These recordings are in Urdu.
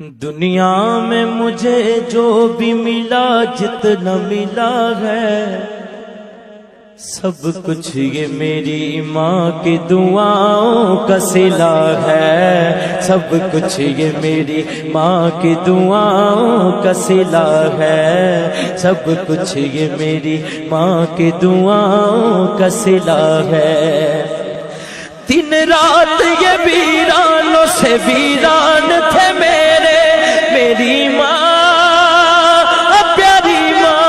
دنیا میں مجھے جو بھی ملا جتنا ملا ہے سب کچھ یہ میری ماں کی دعاؤں کا صلہ ہے، سب کچھ یہ میری ماں کی دعاؤں کا صلہ ہے، سب کچھ یہ میری ماں کی دعاؤں کا صلہ ہے۔ دن رات یہ ویرانوں سے ویران تھے میری ماں پیاری ماں،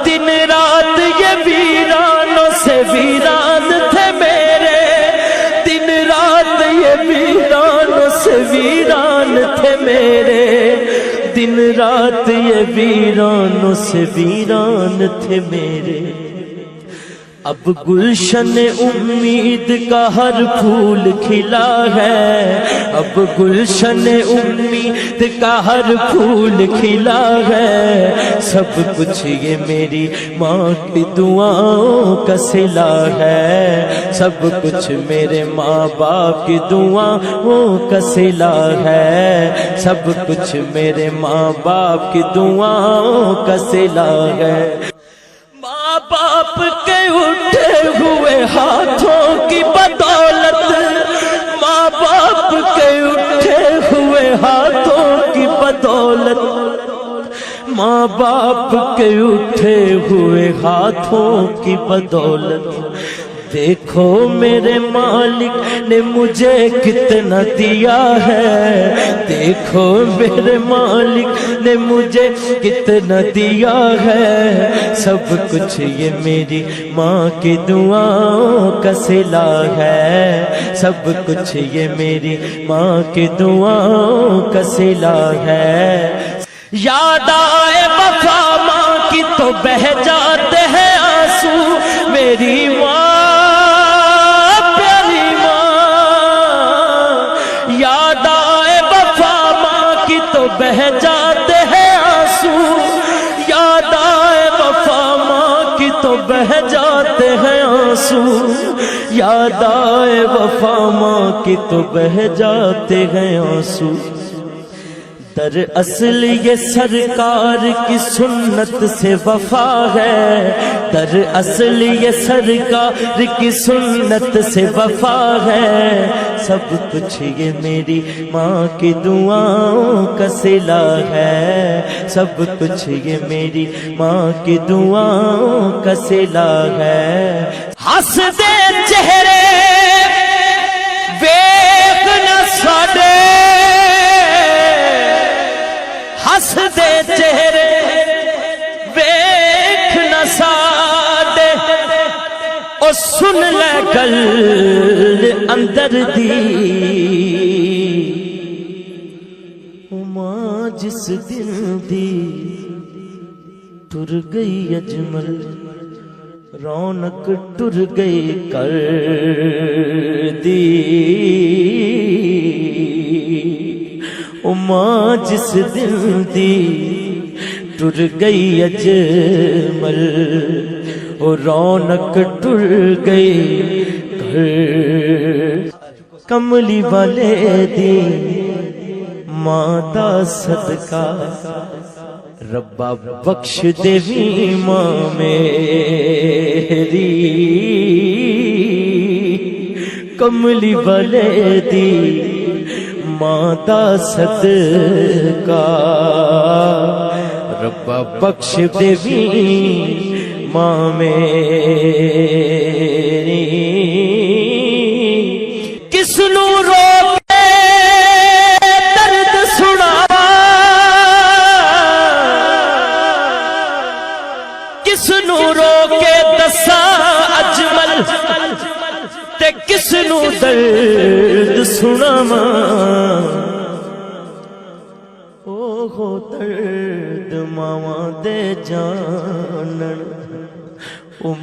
دن رات یہ ویرانوں سے ویران تھے دن رات یہ ویرانوں سے ویران تھے دن رات یہ ویرانوں سے ویران تھے میرے۔ اب گلشن امید کا ہر پھول کھلا ہے، اب گلشن امید کا ہر پھول کھلا ہے، سب کچھ یہ میری ماں کی دعاؤں کا صلہ ہے، سب کچھ میرے ماں باپ کی دعاؤں کا صلہ ہے، سب کچھ میرے ماں باپ کی دعاؤں کا صلہ ہے۔ ماں باپ کے اٹھے ہوئے ہاتھوں کی بدولت، ماں باپ کے اٹھے ہوئے ہاتھوں کی بدولت، ماں باپ کے اٹھے ہوئے ہاتھوں کی بدولت، دیکھو میرے مالک نے مجھے کتنا دیا ہے، دیکھو میرے مالک نے مجھے کتنا دیا ہے، سب کچھ یہ میری ماں کی دعاؤں کا صلہ ہے، سب کچھ یہ میری ماں کی دعاؤں کا صلہ ہے۔ یاد آئے وفا ماں کی تو بہہ جاتے ہیں آنسو، میری ماں بہہ جاتے ہیں آنسو، یاد آئے وفا ماں کی تو بہہ جاتے ہیں آنسو، یاد آئے وفا ماں کی تو بہہ جاتے ہیں آنسو۔ دراصل یہ سرکار کی سنت سے وفا ہے، دراصل یہ سرکار کی سنت سے وفا ہے، سب کچھ یہ میری ماں کی دعاؤں کا صلہ ہے، سب کچھ یہ میری ماں کی دعاؤں کا صلہ ہے۔ ہنس دے چہرے ویکھ نہ ساڈے، ہنس دے چہرے ویکھ نہ ساڈے، او سن لے گل اندر دی، ماں جس دن دی ٹر گئی اجمل، رونق ٹر گئی کر دی، ماں جس دن دی ٹر گئی اجمل، رونق ٹر گئی گھر، کملی والے دی ماں دا صدقہ ربا بخش دیوی ماں میری، کملی والے دی ماں دا صدقہ ربا بخش دیوی ماں میری۔ کس نو رو کے درد سنا، کس نو رو کے دسا اجمل، تے کس نو درد سناواں، اوہ درد ماواں دے جانن،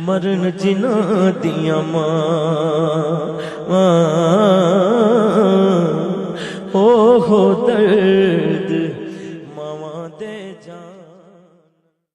مرن جنہاں دیاں ماں، اوہ درد